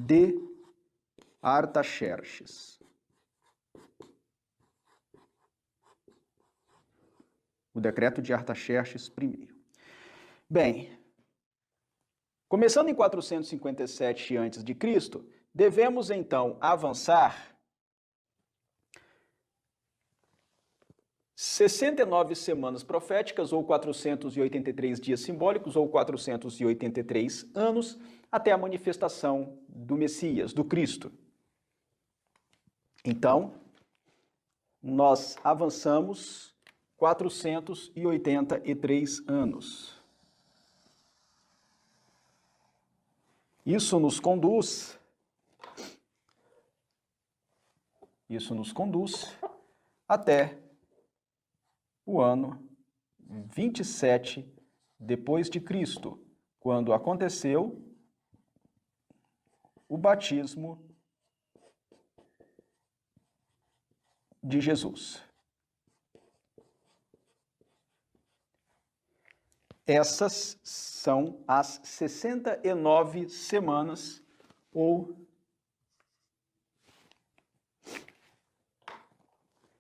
de Artaxerxes. O decreto de Artaxerxes I. Bem, começando em 457 a.C., devemos então avançar 69 semanas proféticas, ou 483 dias simbólicos, ou 483 anos, até a manifestação do Messias, do Cristo. Então, nós avançamos 483 anos. Isso nos conduz até o ano 27 depois de Cristo, quando aconteceu o batismo de Jesus. Essas são as 69 semanas,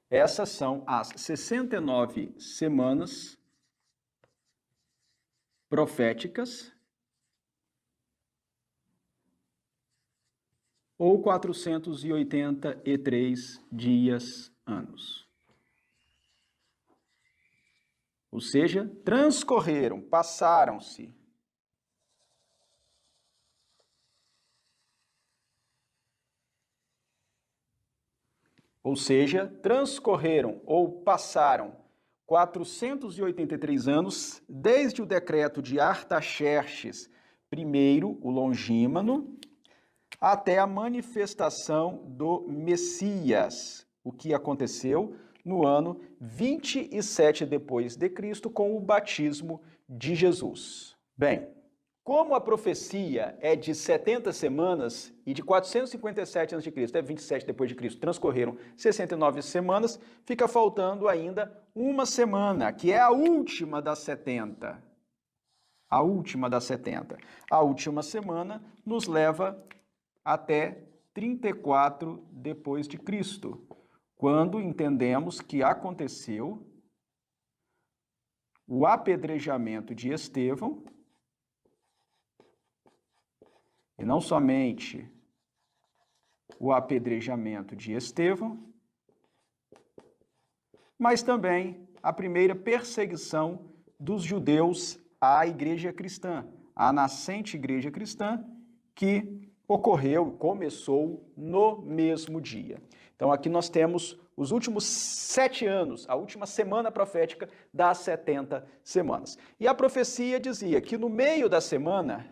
essas são as 69 semanas proféticas, ou 483 dias, anos. Ou seja, transcorreram, passaram-se. Ou seja, transcorreram ou passaram 483 anos desde o decreto de Artaxerxes I, o Longímano, até a manifestação do Messias, o que aconteceu no ano 27 depois de Cristo, com o batismo de Jesus. Bem, como a profecia é de 70 semanas e de 457 a.C. até 27 depois de Cristo transcorreram 69 semanas, fica faltando ainda uma semana, que é a última das 70. A última das 70. A última semana nos leva até 34 depois de Cristo, quando entendemos que aconteceu o apedrejamento de Estevão, e não somente o apedrejamento de Estevão, mas também a primeira perseguição dos judeus à igreja cristã, à nascente igreja cristã, que começou no mesmo dia. Então aqui nós temos os últimos 7 anos, a última semana profética das 70 semanas. E a profecia dizia que no meio da semana,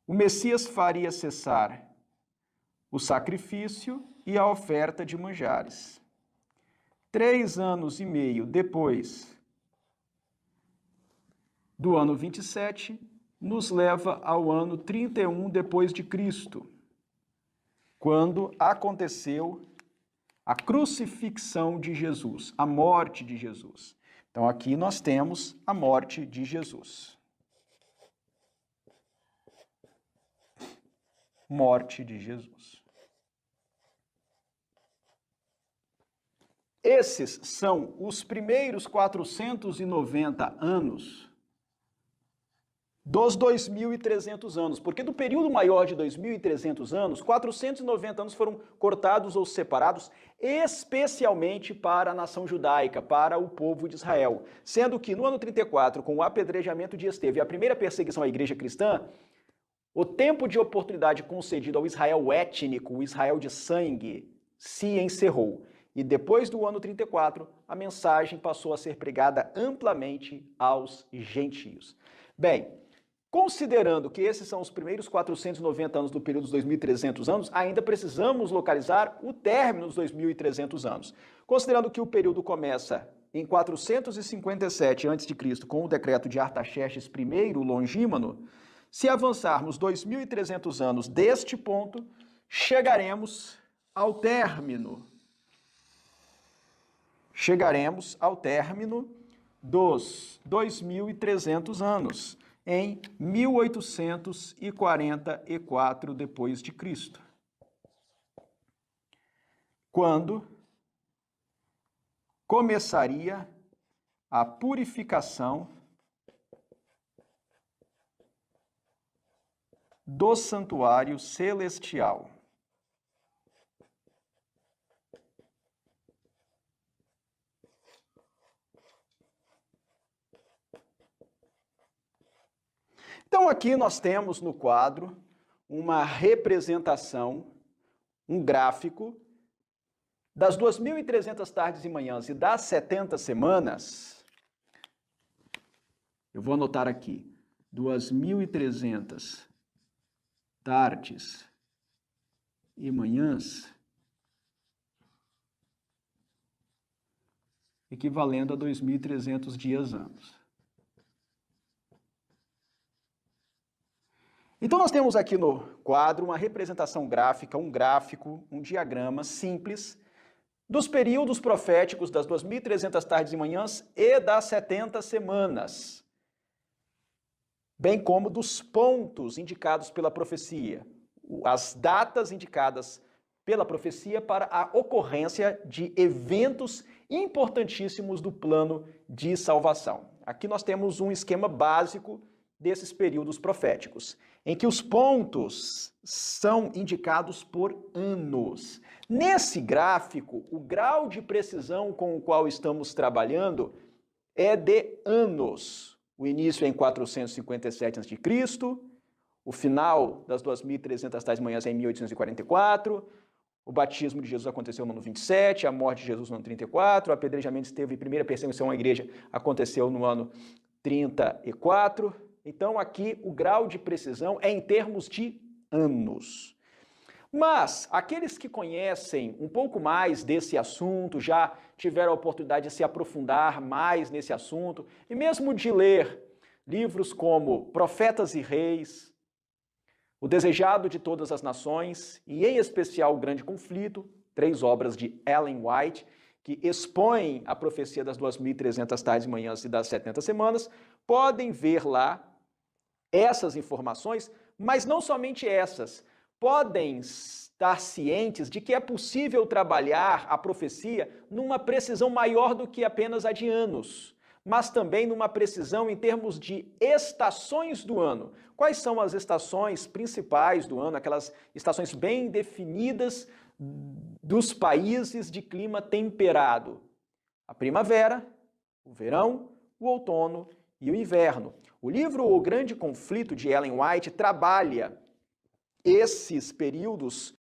o Messias faria cessar o sacrifício e a oferta de manjares. 3 anos e meio depois do ano 27, nos leva ao ano 31 depois de Cristo, quando aconteceu a crucifixão de Jesus, a morte de Jesus. Então aqui nós temos a morte de Jesus. Morte de Jesus. Esses são os primeiros 490 anos dos 2.300 anos, porque do período maior de 2.300 anos, 490 anos foram cortados ou separados especialmente para a nação judaica, para o povo de Israel. Sendo que no ano 34, com o apedrejamento de Estevão e a primeira perseguição à igreja cristã, o tempo de oportunidade concedido ao Israel étnico, o Israel de sangue, se encerrou. E depois do ano 34, a mensagem passou a ser pregada amplamente aos gentios. Bem, considerando que esses são os primeiros 490 anos do período dos 2.300 anos, ainda precisamos localizar o término dos 2.300 anos. Considerando que o período começa em 457 a.C., com o decreto de Artaxerxes I, o Longímano, se avançarmos 2.300 anos deste ponto, chegaremos ao término. Chegaremos ao término dos 2.300 anos. em 1844 depois de Cristo, quando começaria a purificação do santuário celestial. Então aqui nós temos no quadro uma representação, um gráfico das 2.300 tardes e manhãs e das 70 semanas. Eu vou anotar aqui, 2.300 tardes e manhãs, equivalendo a 2.300 dias-anos. Então nós temos aqui no quadro uma representação gráfica, um gráfico, um diagrama simples dos períodos proféticos das 2.300 tardes e manhãs e das 70 semanas, bem como dos pontos indicados pela profecia, as datas indicadas pela profecia para a ocorrência de eventos importantíssimos do plano de salvação. Aqui nós temos um esquema básico desses períodos proféticos, em que os pontos são indicados por anos. Nesse gráfico, o grau de precisão com o qual estamos trabalhando é de anos. O início é em 457 a.C., o final das 2.300 tais manhãs é em 1844, o batismo de Jesus aconteceu no ano 27, a morte de Jesus no ano 34, o apedrejamento esteve, a primeira perseguição à igreja aconteceu no ano 34. Então aqui o grau de precisão é em termos de anos. Mas aqueles que conhecem um pouco mais desse assunto, já tiveram a oportunidade de se aprofundar mais nesse assunto, e mesmo de ler livros como Profetas e Reis, O Desejado de Todas as Nações, e em especial O Grande Conflito, 3 obras de Ellen White, que expõem a profecia das 2.300 tardes e manhãs e das 70 semanas, podem ver lá essas informações, mas não somente essas, podem estar cientes de que é possível trabalhar a profecia numa precisão maior do que apenas a de anos, mas também numa precisão em termos de estações do ano. Quais são as estações principais do ano, aquelas estações bem definidas dos países de clima temperado? A primavera, o verão, o outono e o inverno. O livro O Grande Conflito, de Ellen White, trabalha esses períodos